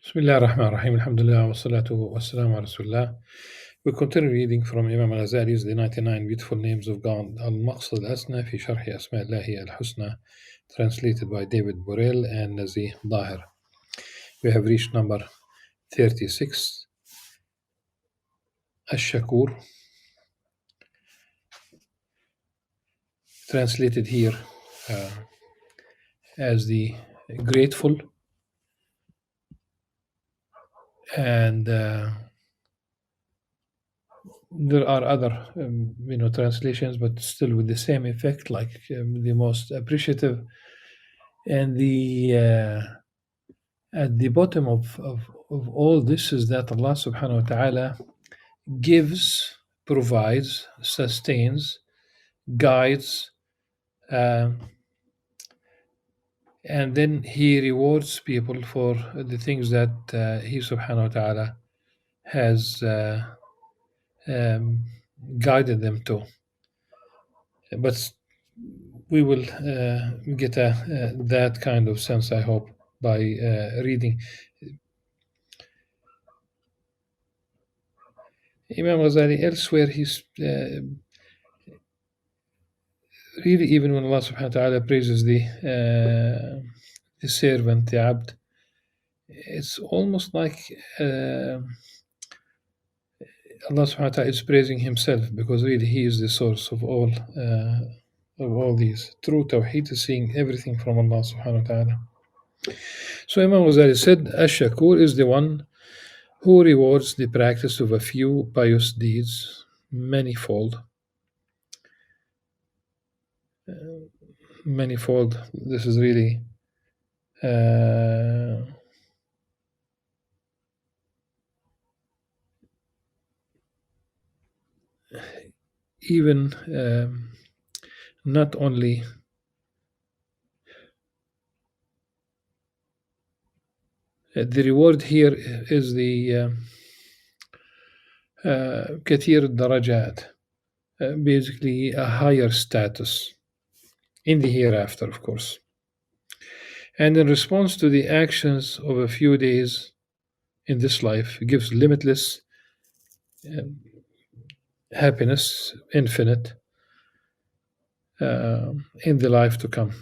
Bismillah ar-Rahman ar-Rahim, alhamdulillah, wa salatu wa salamu ala Rasulullah. We continue reading from Imam Al-Ghazali's The 99 Beautiful Names of God, Al-Maqsad Al-Asna fi Sharhi Asma'illahi Al-Husna, translated by David Borel and Nazi Dahir. We have reached number 36, Ash-Shakur, translated here as the grateful, and there are other translations, but still with the same effect, like the most appreciative. And the at the bottom of all this is that Allah subhanahu wa ta'ala gives, provides, sustains, guides, and then He rewards people for the things that He subhanahu wa ta'ala has guided them to. But we will get that kind of sense, I hope, by reading. Imam Ghazali elsewhere, he's really, even when Allah subhanahu wa ta'ala praises the servant, the abd, it's almost like Allah subhanahu wa ta'ala is praising himself, because really he is the source of all these. True Tawheed is seeing everything from Allah subhanahu wa ta'ala. So Imam Ghazali said, Ash-Shakur is the one who rewards the practice of a few pious deeds manifold. Manifold, this is really even not only the reward here is the Kathir Darajat, basically a higher status in the hereafter, of course. And in response to the actions of a few days in this life, gives limitless happiness, infinite, in the life to come.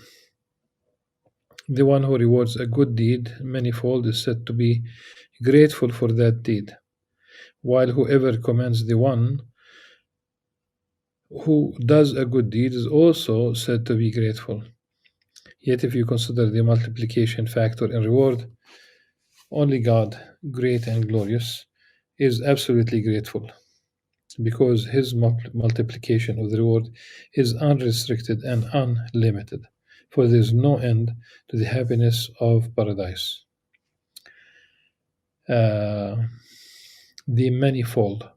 The one who rewards a good deed manifold is said to be grateful for that deed, while whoever commends the one who does a good deed is also said to be grateful. Yet if you consider the multiplication factor in reward, only God, great and glorious, is absolutely grateful, because His multiplication of the reward is unrestricted and unlimited, for there is no end to the happiness of paradise. The manifold.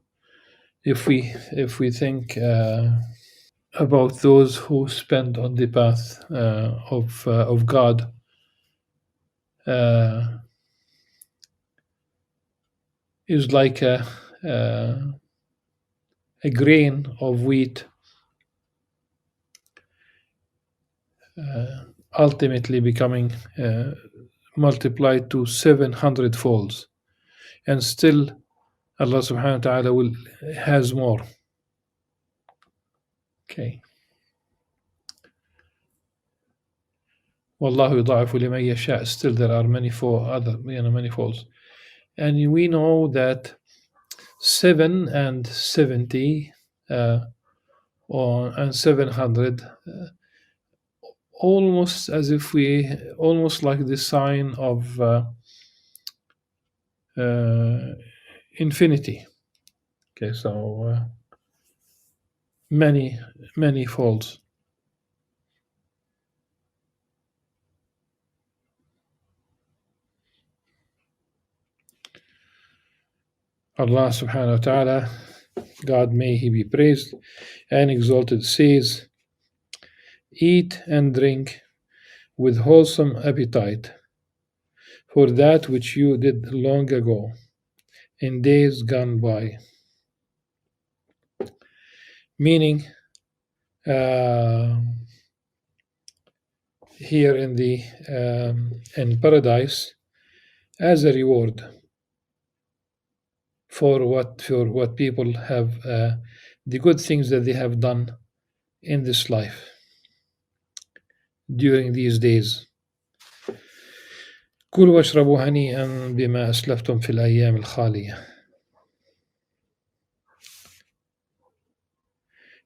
If we think about those who spend on the path of God, is like a grain of wheat ultimately becoming multiplied to 700 folds, and still Allah subhanahu wa ta'ala has more. Okay. Wallahu yudha'ifu liman yasha'. Still there are many folds. And we know that 7 and 70 and 700, almost like the sign of infinity. Okay, so many folds. Allah subhanahu wa ta'ala, God may He be praised and exalted, says, eat and drink with wholesome appetite for that which you did long ago in days gone by. Meaning, here in paradise, as a reward for what people have the good things that they have done in this life during these days. كلوا واشربوا هنيئا بما أسلفتم في الأيام الخالية.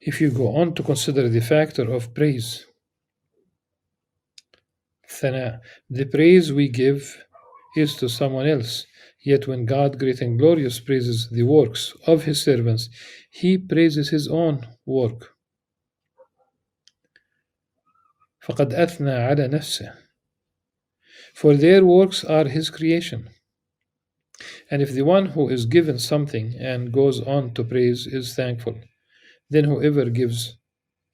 If you go on to consider the factor of praise, ثناء, the praise we give is to someone else. Yet when God, great and glorious, praises the works of his servants, he praises his own work. فقد أثنى على نفسه. For their works are his creation. And if the one who is given something and goes on to praise is thankful, then whoever gives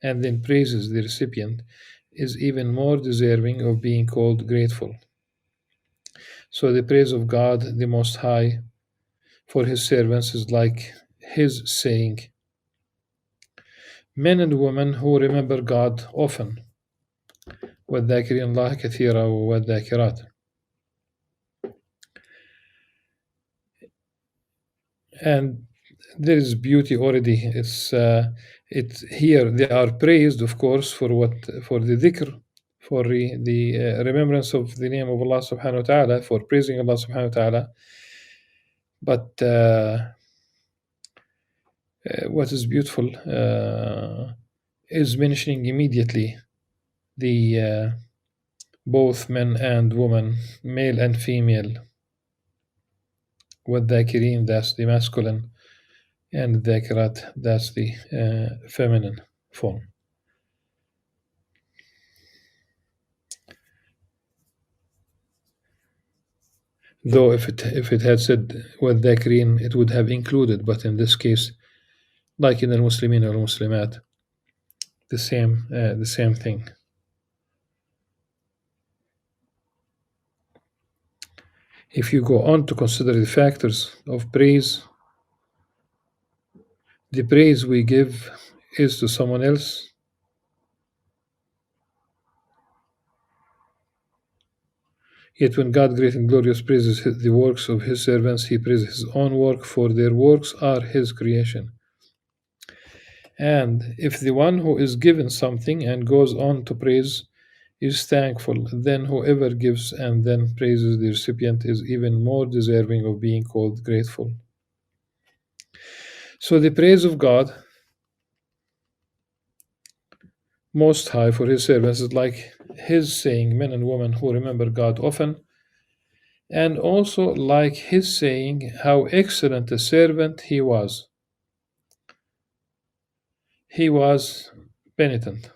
and then praises the recipient is even more deserving of being called grateful. So the praise of God, the Most High, for his servants is like his saying, men and women who remember God often, والذاكرين الله كثيرا والذاكرات. And there is beauty already. It's here they are praised, of course, for the dhikr, for the remembrance of the name of Allah subhanahu wa ta'ala, for praising Allah subhanahu wa ta'ala. But what is beautiful is mentioning immediately the both men and women, male and female. والذاكرين, that's the masculine, and dhakirat, that's the feminine form. Though if it had said والذاكرين, it would have included, but in this case, like in المسلمين or Muslimat, the same thing. If you go on to consider the factors of praise, the praise we give is to someone else. Yet when God, great and glorious, praises the works of his servants, he praises his own work, for their works are his creation. And if the one who is given something and goes on to praise is thankful, then whoever gives and then praises the recipient is even more deserving of being called grateful. So the praise of God Most High for his servants is like his saying, men and women who remember God often, and also like his saying how excellent a servant he was. He was penitent.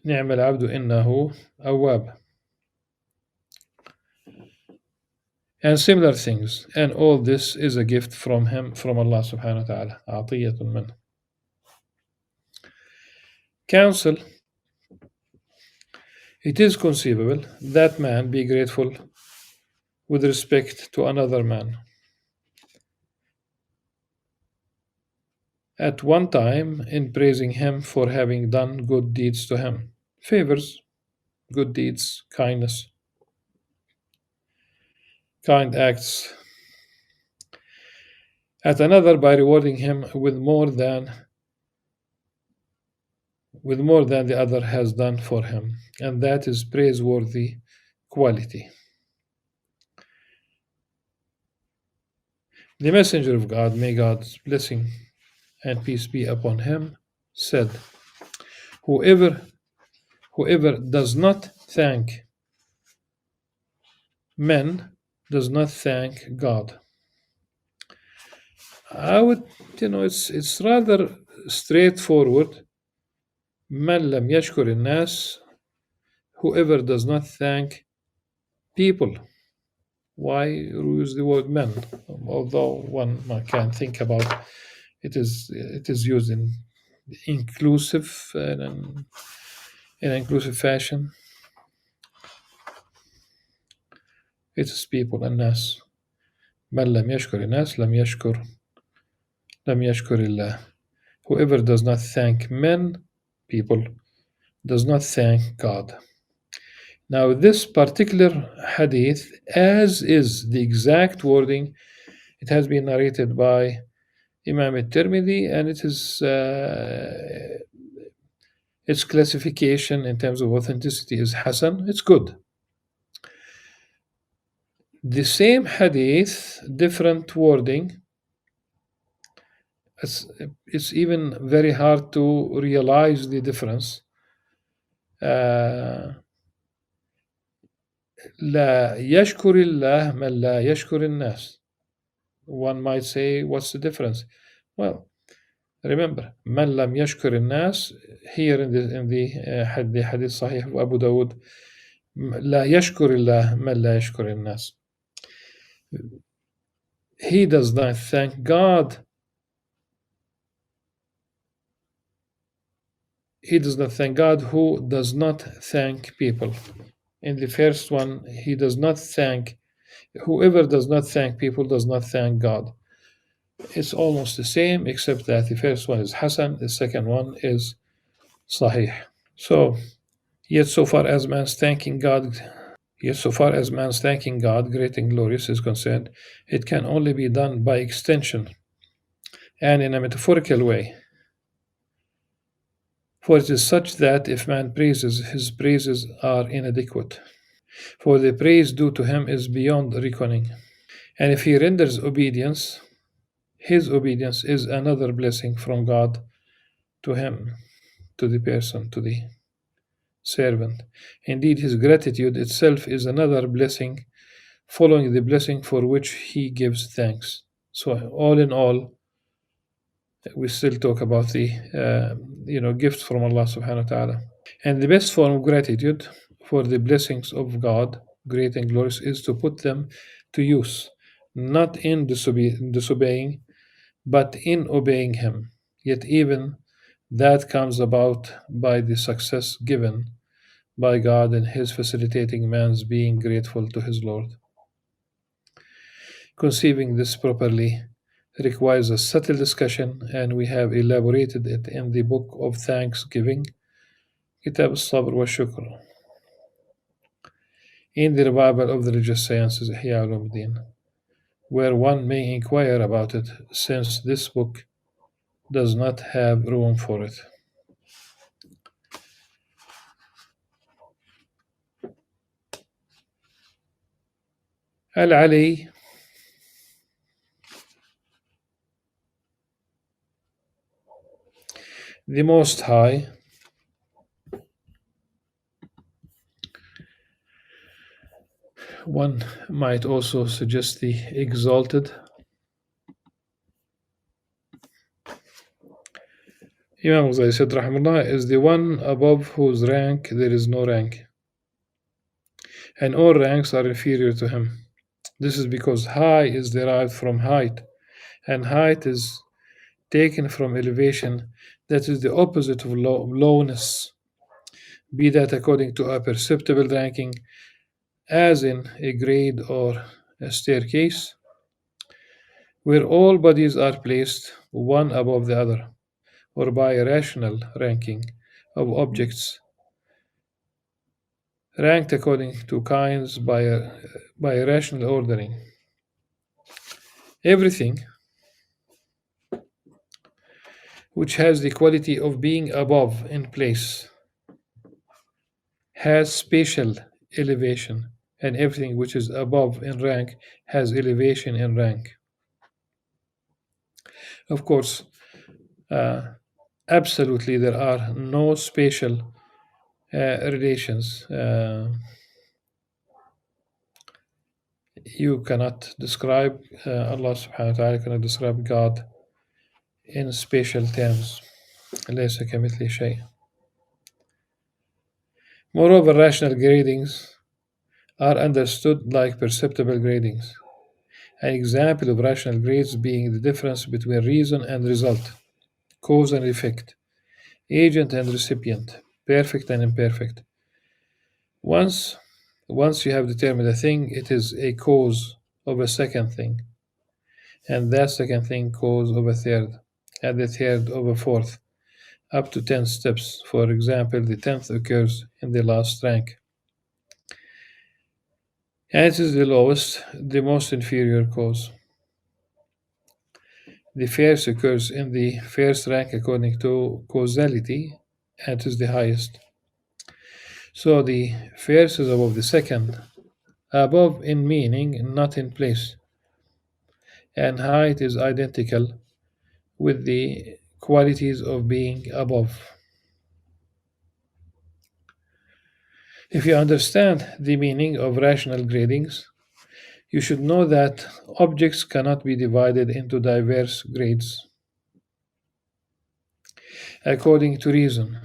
نعم العبد إنه أواب. And similar things. And all this is a gift from him, from Allah subhanahu wa ta'ala. عطية منه. Counsel. It is conceivable that man be grateful with respect to another man. At one time, in praising him for having done good deeds to him, favors, good deeds, kindness, kind acts. At another, by rewarding him with more than the other has done for him, and that is praiseworthy quality. The messenger of God, may God's blessing and peace be upon him, said, whoever does not thank men does not thank God. I would, it's rather straightforward. من لم يشكر الناس, whoever does not thank people. Why use the word men? Although one can think about it is used in inclusive in an inclusive fashion. It is people, الناس. من لم يشكر الناس لم يشكر الله. Whoever does not thank men, people, does not thank God. Now, this particular hadith, as is the exact wording, it has been narrated by Imam al-Tirmidhi, and it is its classification in terms of authenticity is Hasan. It's good. The same hadith, different wording. It's, it's even very hard to realize the difference. لا يشكر الله من لا يشكر الناس. One might say, what's the difference? Well, remember, من لم يشكر الناس, here in the hadith Sahih of Abu Dawud, لا يشكر الله من لا يشكر الناس. He does not thank God. He does not thank God who does not thank people. In the first one, he does not thank, whoever does not thank people does not thank God. It's almost the same, except that the first one is Hasan, the second one is Sahih. So, yet so far as man's thanking God, great and glorious, is concerned, it can only be done by extension and in a metaphorical way. For it is such that if man praises, his praises are inadequate. For the praise due to him is beyond reckoning. And if he renders obedience, his obedience is another blessing from God to him, to the person, to the servant. Indeed, his gratitude itself is another blessing, following the blessing for which he gives thanks. So, all in all, we still talk about the gift from Allah subhanahu wa ta'ala. And the best form of gratitude for the blessings of God, great and glorious, is to put them to use, not in disobeying, but in obeying Him. Yet even that comes about by the success given by God in His facilitating man's being grateful to his Lord. Conceiving this properly requires a subtle discussion, and we have elaborated it in the book of thanksgiving, Kitab al-Sabr wa Shukr, in the revival of the religious sciences, Ihya Ulumuddin, where one may inquire about it, since this book does not have room for it. Al-Ali, the Most High, one might also suggest the Exalted. Imam Al-Ghazali said, Rahimahullah, is the one above whose rank there is no rank, and all ranks are inferior to him. This is because high is derived from height, and height is taken from elevation that is the opposite of lowness, be that according to a perceptible ranking, as in a grade or a staircase, where all bodies are placed one above the other, or by a rational ranking of objects, ranked according to kinds by a rational ordering. Everything which has the quality of being above in place has spatial elevation, and everything which is above in rank has elevation in rank. Of course, absolutely there are no spatial relations. You cannot describe Allah subhanahu wa ta'ala, cannot describe God in spatial terms. ليس كمثله شيء. Moreover, rational gradings are understood like perceptible gradings. An example of rational grades being the difference between reason and result, cause and effect, agent and recipient, perfect and imperfect. Once you have determined a thing, it is a cause of a second thing, and that second thing cause of a third, and the third of a fourth, up to 10 steps. For example, the 10th occurs in the last rank. And it is the lowest, the most inferior cause. The first occurs in the first rank according to causality, and it is the highest. So the first is above the second, above in meaning, not in place, and height is identical with the qualities of being above. If you understand the meaning of rational gradings, you should know that objects cannot be divided into diverse grades according to reason,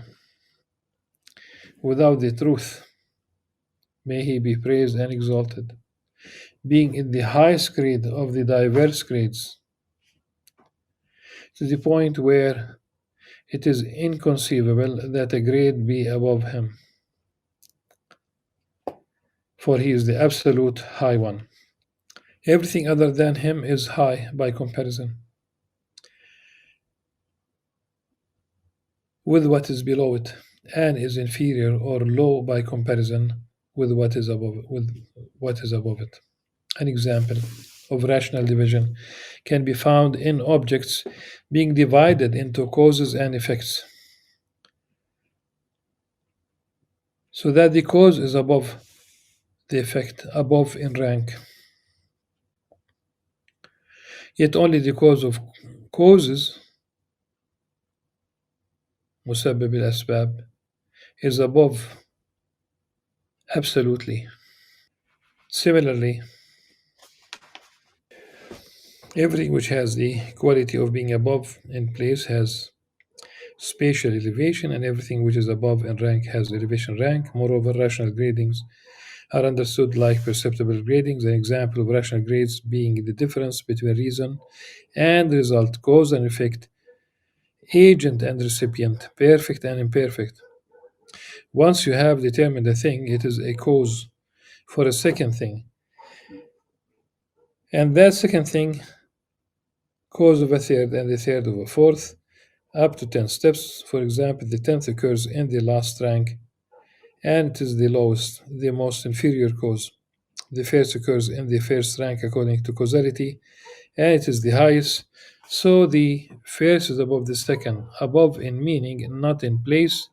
without the truth. May he be praised and exalted, being in the highest grade of the diverse grades, to the point where it is inconceivable that a grade be above him, for he is the absolute high one. Everything other than him is high by comparison with what is below it, and is inferior or low by comparison with what is above it. An example of rational division can be found in objects being divided into causes and effects, so that the cause is above the effect, above in rank. Yet only the cause of causes, مسبب الأسباب, is above absolutely. Similarly, everything which has the quality of being above in place has spatial elevation, and everything which is above in rank has elevation rank. Moreover, rational gradings are understood like perceptible gradings, an example of rational grades being the difference between reason and result, cause and effect, agent and recipient, perfect and imperfect. Once you have determined a thing, it is a cause for a second thing, and that second thing, cause of a third, and the third of a fourth, up to 10 steps. For example, the 10th occurs in the last rank, and it is the lowest, the most inferior cause. The first occurs in the first rank according to causality, and it is the highest. So the first is above the second, above in meaning, not in place,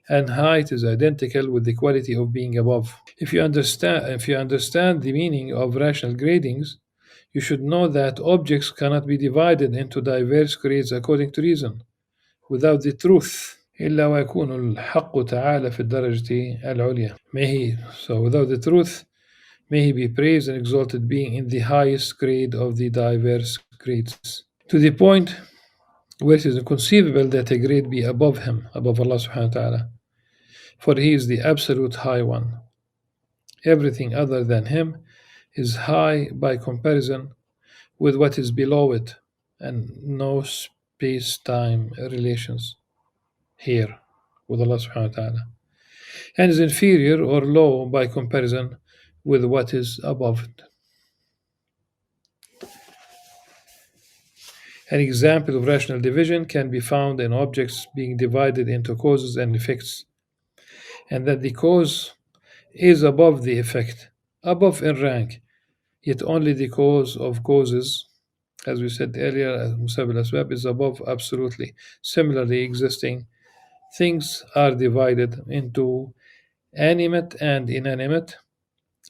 and height is identical with the quality of being above. If you understand the meaning of rational gradings, you should know that objects cannot be divided into diverse grades according to reason, without the truth. إلا ويكون الحق تعالى في الدرجة العليا. So without the truth, may he be praised and exalted, being in the highest grade of the diverse grades, to the point where it is inconceivable that a grade be above him, above Allah subhanahu wa ta'ala, for he is the absolute high one. Everything other than him is high by comparison with what is below it, and no space-time relations here with Allah subhanahu wa ta'ala, and is inferior or low by comparison with what is above it. An example of rational division can be found in objects being divided into causes and effects, and that the cause is above the effect, above in rank, yet only the cause of causes, as we said earlier, Musab al-Asbab, is above absolutely. Similarly, existing things are divided into animate and inanimate,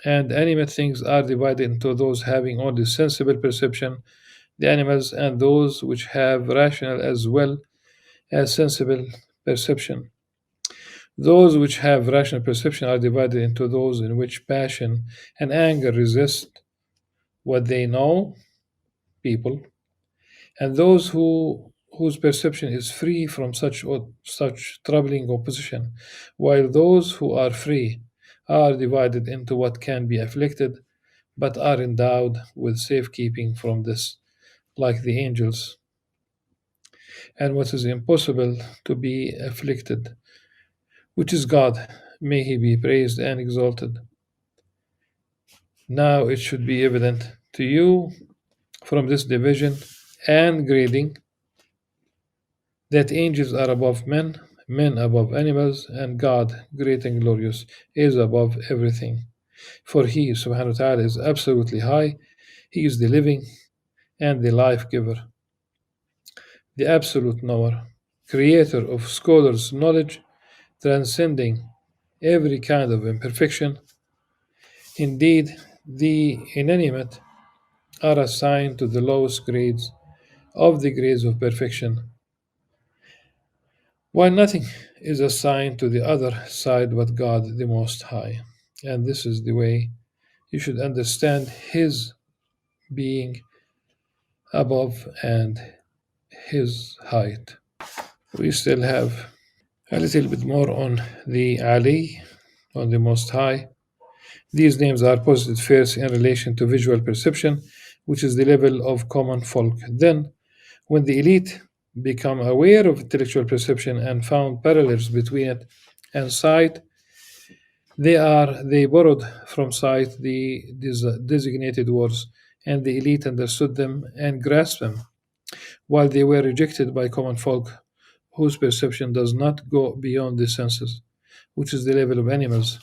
and animate things are divided into those having only sensible perception, the animals, and those which have rational as well as sensible perception. Those which have rational perception are divided into those in which passion and anger resist what they know, people, and those whose perception is free from such troubling opposition, while those who are free are divided into what can be afflicted but are endowed with safekeeping from this, like the angels, and what is impossible to be afflicted, which is God. May he be praised and exalted. Now it should be evident to you from this division and grading that angels are above men, men above animals, and God, great and glorious, is above everything. For He, subhanahu wa ta'ala, is absolutely high. He is the living and the life giver, the absolute knower, creator of scholars' knowledge, transcending every kind of imperfection. Indeed, the inanimate are assigned to the lowest grades of the grades of perfection, while nothing is assigned to the other side but God the Most High. And this is the way you should understand His being above and His height. We still have a little bit more on the Ali, on the Most High. These names are posited first in relation to visual perception, which is the level of common folk. Then, when the elite become aware of intellectual perception and found parallels between it and sight, they borrowed from sight the designated words, and the elite understood them and grasped them, while they were rejected by common folk, whose perception does not go beyond the senses, which is the level of animals.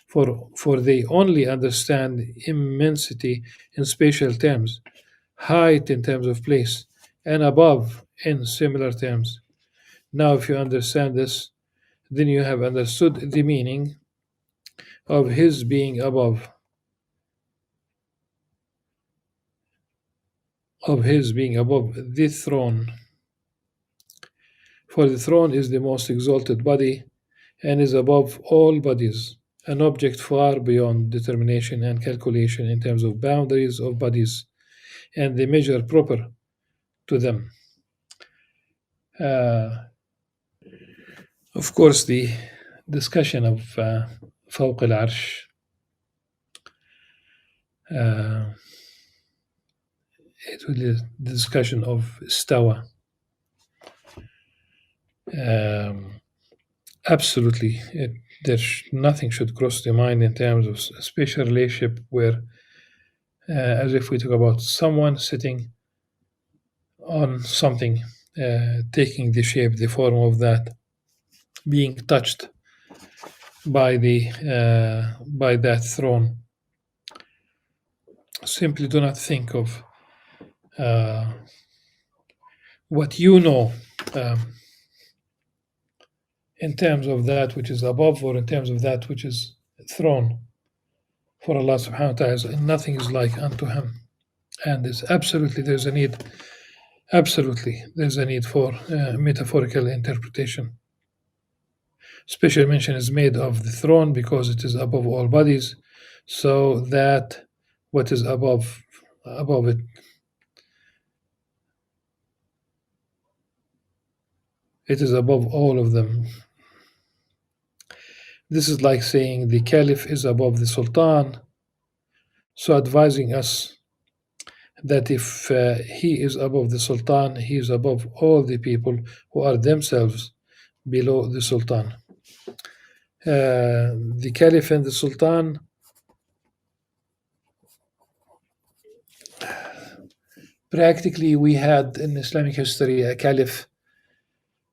For they only understand immensity in spatial terms, height in terms of place, and above in similar terms. Now, if you understand this, then you have understood the meaning of His being above, the throne. For the throne is the most exalted body and is above all bodies, an object far beyond determination and calculation in terms of boundaries of bodies and the measure proper to them. Uh, of course, the discussion of فوق العرش, it was the discussion of استوى. Absolutely, nothing should cross the mind in terms of a special relationship where, as if we talk about someone sitting on something, taking the shape, the form of that, being touched by that throne. Simply do not think of what you know in terms of that which is above or in terms of that which is throne. For Allah subhanahu wa ta'ala, nothing is like unto Him. And there's a need for metaphorical interpretation. Special mention is made of the throne because it is above all bodies, so that what is above it, it is above all of them. This is like saying the caliph is above the sultan, so advising us that if he is above the sultan, he is above all the people who are themselves below the sultan. The caliph and the sultan, practically we had in Islamic history a caliph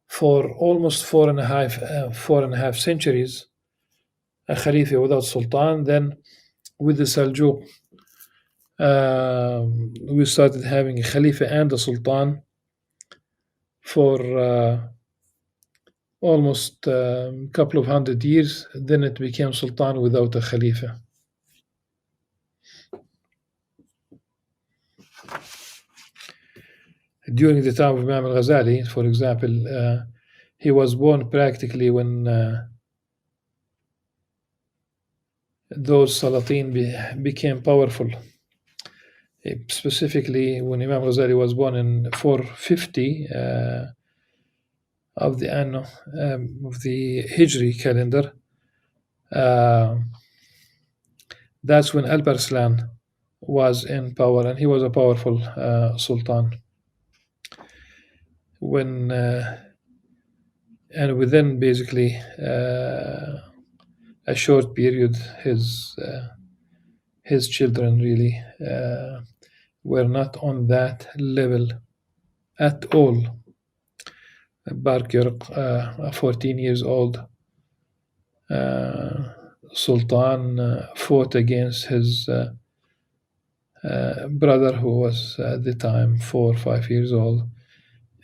for almost four and a half centuries, a Khalifa without Sultan. Then with the Seljuk, we started having a Khalifa and a Sultan for almost a couple of 100 years. Then it became Sultan without a Khalifa. During the time of Imam Al-Ghazali, for example, he was born practically when those Salatin became powerful. Specifically, when Imam Ghazali was born in 450 of the anno of the Hijri calendar, that's when Al-Barslan was in power, and he was a powerful sultan. When and within basically a short period, his children really were not on that level at all. Barkyok, 14 years old Sultan fought against his brother, who was at the time 4 or 5 years old.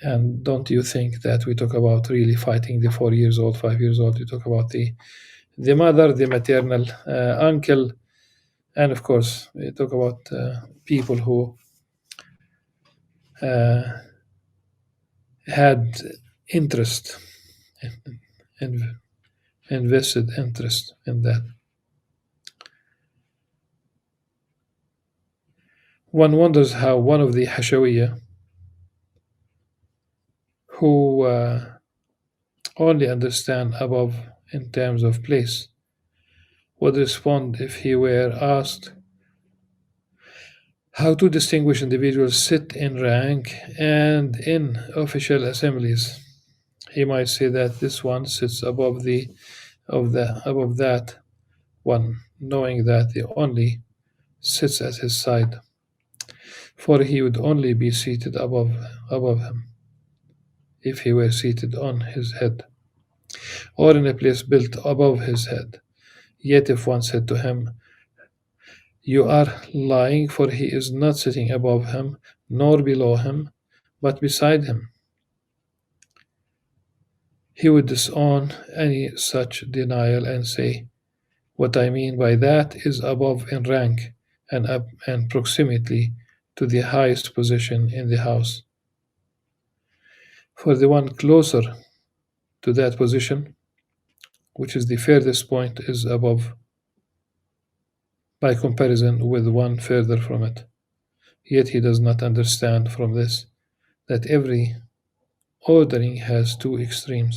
And don't you think that we talk about really fighting the 4 years old, 5 years old? You talk about the mother, the maternal uncle, and of course we talk about people who had interest and invested interest in that. One wonders how one of the Hashawiyya, who only understand above in terms of place, would respond if he were asked how to distinguish individuals sit in rank and in official assemblies. He might say that this one sits above above that one, knowing that the only sits at his side, for he would only be seated above him if he were seated on his head, or in a place built above his head. Yet if one said to him, "You are lying, for he is not sitting above him, nor below him, but beside him," he would disown any such denial and say, "What I mean by that is above in rank and proximity to the highest position in the house. For the one closer to that position, which is the furthest point, is above by comparison with one further from it. Yet he does not understand from this that every ordering has two extremes,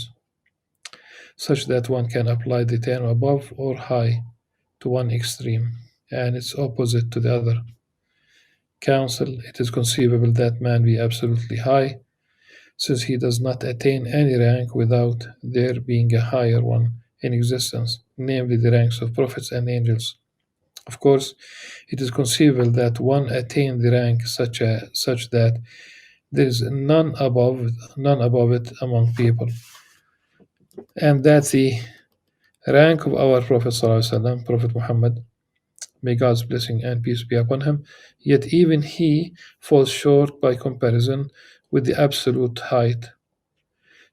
such that one can apply the term above or high to one extreme and its opposite to the other. Counsel, it is conceivable that man be absolutely high, since he does not attain any rank without there being a higher one in existence, namely the ranks of prophets and angels. Of course, it is conceivable that one attain the rank such that there is none above it among people, and that the rank of our Prophet ﷺ, Prophet Muhammad, may God's blessing and peace be upon him, yet even he falls short by comparison with the absolute height,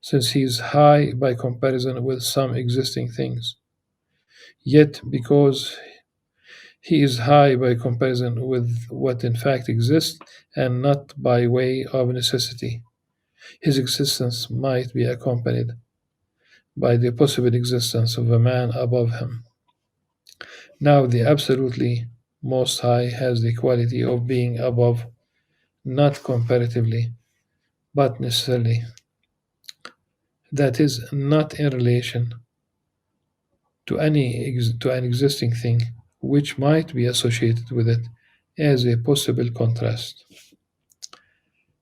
since he is high by comparison with some existing things. Yet because he is high by comparison with what in fact exists, and not by way of necessity, his existence might be accompanied by the possible existence of a man above him. Now, the absolutely Most High has the quality of being above, not comparatively, but necessarily. That is, not in relation to an existing thing which might be associated with it as a possible contrast.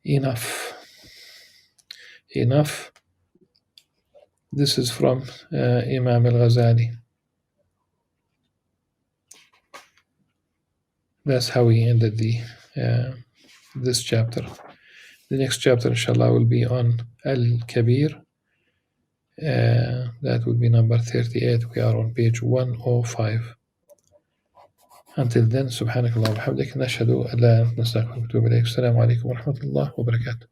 Enough. This is from Imam Al-Ghazali. That's how he ended this chapter. The next chapter, inshallah, will be on Al-Kabir. That will be number 38. We are on page 105. Until then, سبحانك اللهم وبحمدك نشهد أن لا إله إلا أنت نستغفرك ونتوب إليك. السلام عليكم ورحمة الله وبركاته.